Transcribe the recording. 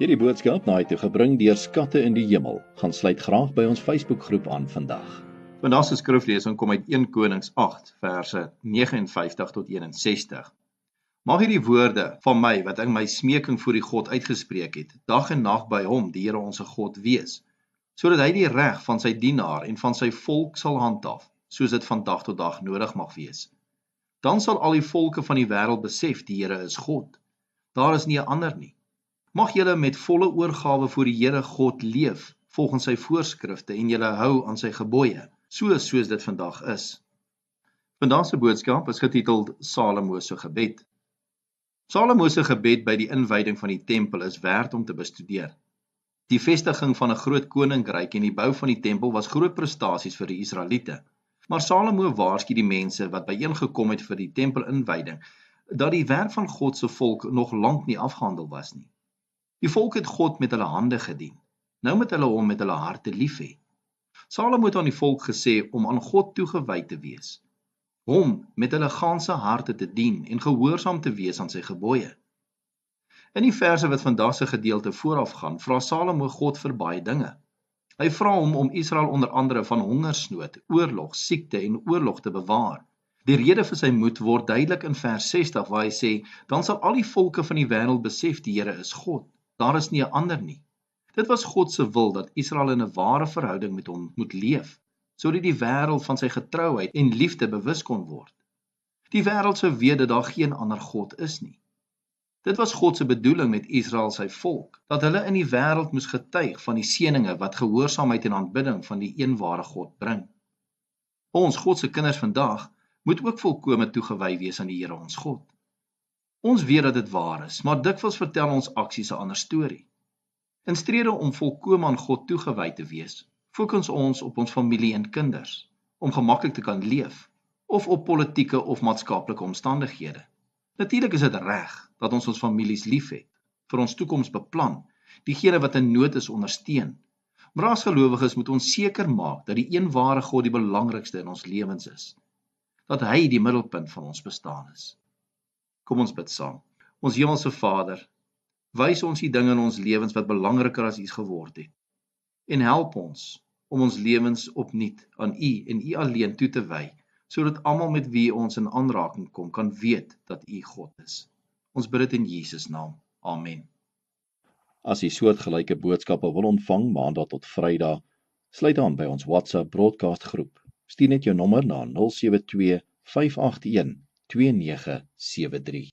Hierdie boodskap na toe gebring deur Skatte in die Hemel. Gaan sluit graag by ons Facebookgroep aan vandag. Vandag se skriflesing kom uit 1 Konings 8 verse 59 tot 61. Mag hierdie woorde van my wat in my smeking voor die God uitgespreek het, dag en nag by hom, die Here ons God, wees, sodat hy die reg van sy dienaar en van sy volk sal handhaaf, soos dit van dag tot dag nodig mag wees. Dan sal al die volke van die wêreld besef die Here is God. Daar is nie 'n ander nie. Mag julle met volle oorgawe voor die Here God leef, volgens sy voorskrifte en julle hou aan sy gebooie, soos dit vandag is. Vandag se boodskap is getiteld Salomo se gebed. Salomo se gebed by die inwyding van die tempel is werd om te bestudeer. Die vestiging van 'n groot koninkryk en die bou van die tempel was groot prestasies vir die Israeliete. Maar Salomo waarsku die mense wat byeengekom het vir die tempelinwyding, dat die werk van God se volk nog lank nie afgehandel was nie. Die volk het God met hulle hande gedien. Nou moet hulle hom met hulle harte lief hê. Salomo het aan die volk gesê om aan God toegewy te wees, hom met hulle ganse harte te dien en gehoorsaam te wees aan sy gebooie. In die verse wat vandag se gedeelte vooraf gaan, vra Salomo God vir baie dinge. Hy vra hom om Israel onder andere van hongersnood, oorlog, siekte en oorlog te bewaar. Die rede vir sy moed word duidelik in vers 60 waar hy sê, dan sal al die volke van die wêreld besef die Here is God. Daar is nie 'n ander nie. Dit was God se wil dat Israel in 'n ware verhouding met hom moet leef, sodat die wêreld van sy getrouheid en liefde bewus kon word. Die wêreld sou weet dat daar geen ander God is nie. Dit was God se bedoeling met Israel sy volk, dat hulle in die wêreld moes getuig van die seëninge wat gehoorsaamheid en aanbidding van die een ware God bring. Ons, God se kinders vandag, moet ook volkome toegewy wees aan die Here ons God. Ons weet dat dit waar is, maar dikwels vertel ons aksies 'n ander storie. In strede om volkome aan God toegewy te wees, fokus ons op ons familie en kinders, om gemaklik te kan leef, of op politieke of maatskaplike omstandighede. Natuurlik is dit reg dat ons families liefhet, vir ons toekoms beplan, diegene wat in nood is ondersteun. Maar as gelowiges moet ons seker maak dat die een ware God die belangrikste in ons lewens is, dat hy die middelpunt van ons bestaan is. Kom ons bid saam. Ons hemelse Vader, wys ons die dinge in ons lewens wat belangriker as U geword het, en help ons om ons lewens opnuut aan U en U alleen toe te wy, sodat almal met wie ons in aanraking kom, kan weet dat U God is. Ons bid dit in Jesus naam. Amen. As U soortgelyke boodskappe wil ontvang maandag tot Vrydag, sluit aan by ons WhatsApp broadcast groep. Stuur net jou nommer na 072 581 2973.